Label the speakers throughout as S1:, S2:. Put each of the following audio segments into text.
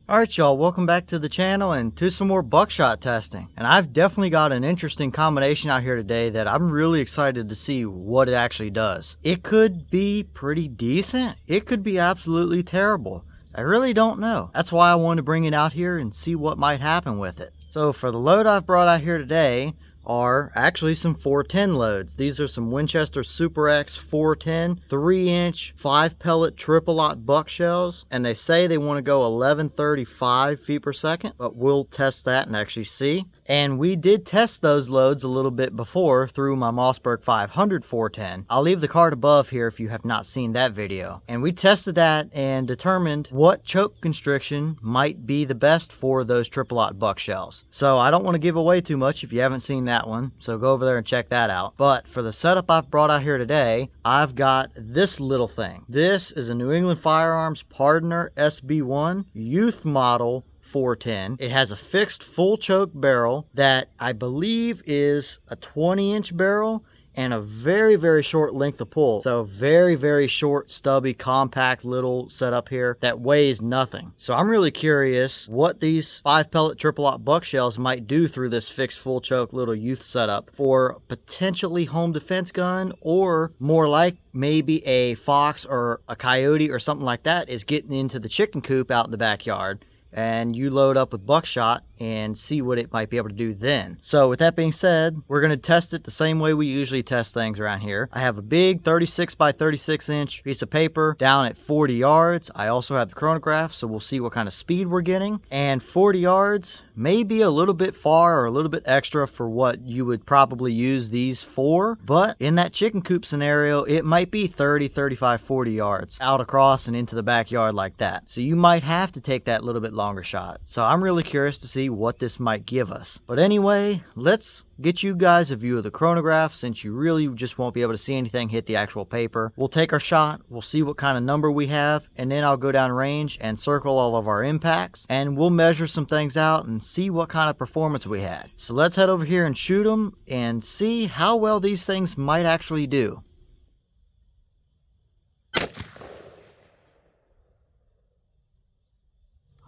S1: Alright y'all, welcome back to the channel and to some more buckshot testing. And I've definitely got an interesting combination out here today that I'm really excited to see what it actually does. It could be pretty decent. It could be absolutely terrible. I really don't know. That's why I wanted to bring it out here and see what might happen with it. So for the load I've brought out here today are actually some 410 loads. These are some Winchester Super X 410 3-inch 5 pellet triple lot buck shells, and they say they want to go 1135 feet per second, but we'll test that and actually see. And we did test those loads a little bit before through my Mossberg 500 410. I'll leave the card above here if you have not seen that video. And we tested that and determined what choke constriction might be the best for those triple lot buck shells. So I don't want to give away too much if you haven't seen that one, so go over there and check that out. But for the setup I've brought out here today, I've got this little thing. This is a New England Firearms Pardner SB-1 youth model 410. It has a fixed full choke barrel that I believe is a 20-inch barrel and a very short length of pull. So very short, stubby, compact little setup here that weighs nothing. So I'm really curious what these 5 pellet triple lot buck shells might do through this fixed full choke little youth setup for potentially home defense gun, or more like maybe a fox or a coyote or something like that is getting into the chicken coop out in the backyard, and you load up with buckshot and see what it might be able to do then. So with that being said, we're going to test it the same way we usually test things around here. I have a big 36 by 36 inch piece of paper down at 40 yards. I also have the chronograph, so we'll see what kind of speed we're getting. And 40 yards may be a little bit far or a little bit extra for what you would probably use these for, but in that chicken coop scenario, it might be 30, 35, 40 yards out across and into the backyard like that. So you might have to take that little bit longer shot. So I'm really curious to see what this might give us. But anyway, let's get you guys a view of the chronograph, since you really just won't be able to see anything hit the actual paper. We'll take our shot, we'll see what kind of number we have, and then I'll go down range and circle all of our impacts, and we'll measure some things out and see what kind of performance we had. So let's head over here and shoot them and see how well these things might actually do.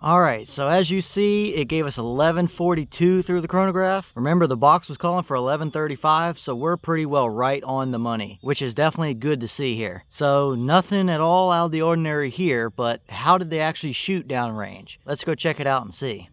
S1: Alright, so as you see, it gave us 1142 through the chronograph. Remember, the box was calling for 1135, so we're pretty well right on the money, which is definitely good to see here. So nothing at all out of the ordinary here, but how did they actually shoot downrange? Let's go check it out and see.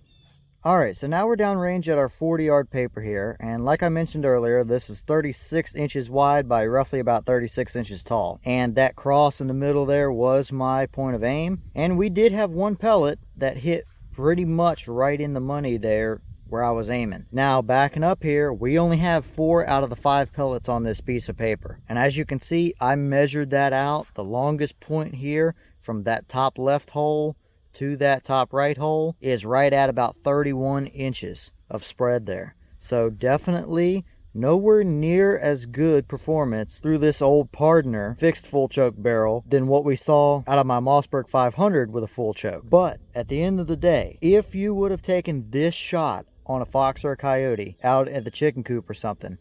S1: Alright, so now we're downrange at our 40-yard paper here, and like I mentioned earlier, this is 36 inches wide by roughly about 36 inches tall. And that cross in the middle there was my point of aim, and we did have one pellet that hit pretty much right in the money there where I was aiming. Now backing up here, we only have 4 out of the 5 pellets on this piece of paper. And as you can see, I measured that out. The longest point here from that top left hole to that top right hole is right at about 31 inches of spread there. So definitely nowhere near as good performance through this old Pardner fixed full choke barrel than what we saw out of my Mossberg 500 with a full choke. But at the end of the day, if you would have taken this shot on a fox or a coyote out at the chicken coop or something,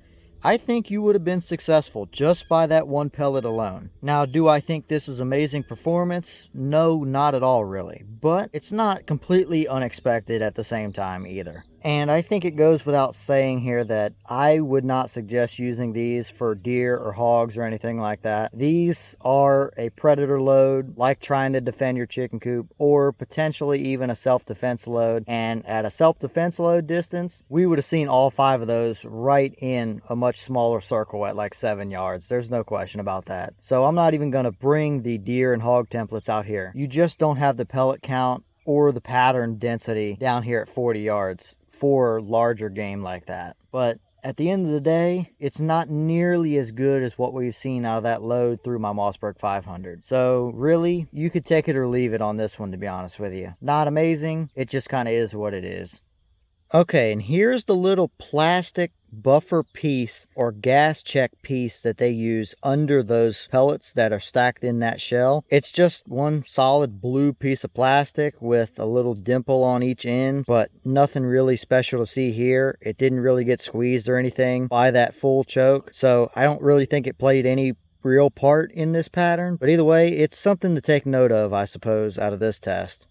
S1: I think you would have been successful just by that one pellet alone. Now, do I think this is amazing performance? No, not at all really. But it's not completely unexpected at the same time either. And I think it goes without saying here that I would not suggest using these for deer or hogs or anything like that. These are a predator load, like trying to defend your chicken coop, or potentially even a self-defense load. And at a self-defense load distance, we would have seen all 5 of those right in a much smaller circle at like 7 yards. There's no question about that. So I'm not even going to bring the deer and hog templates out here. You just don't have the pellet count or the pattern density down here at 40 yards for larger game like that. But at the end of the day, it's not nearly as good as what we've seen out of that load through my Mossberg 500. So really, you could take it or leave it on this one, to be honest with you. Not amazing, it just kind of is what it is. Okay, and here's the little plastic buffer piece or gas check piece that they use under those pellets that are stacked in that shell. It's just one solid blue piece of plastic with a little dimple on each end, but nothing really special to see here. It didn't really get squeezed or anything by that full choke, so I don't really think it played any real part in this pattern. But either way, it's something to take note of, I suppose, out of this test.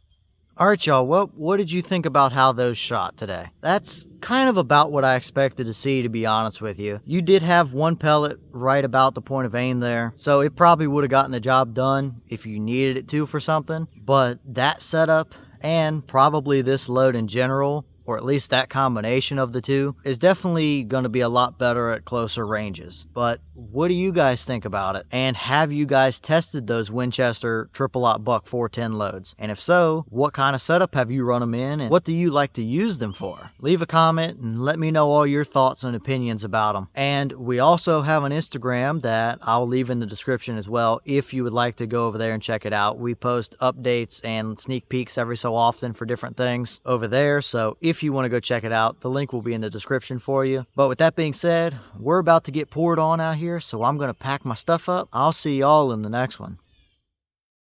S1: Alright y'all, well, what did you think about how those shot today? That's kind of about what I expected to see, to be honest with you. You did have one pellet right about the point of aim there, so it probably would have gotten the job done if you needed it to for something. But that setup, and probably this load in general, or at least that combination of the two, is definitely going to be a lot better at closer ranges. But what do you guys think about it? And have you guys tested those Winchester triple-aught buck 410 loads? And if so, what kind of setup have you run them in, and what do you like to use them for? Leave a comment and let me know all your thoughts and opinions about them. And we also have an Instagram that I'll leave in the description as well if you would like to go over there and check it out. We post updates and sneak peeks every so often for different things over there, so if you want to go check it out, the link will be in the description for you. But with that being said, we're about to get poured on out here, so I'm going to pack my stuff up. I'll see y'all in the next one.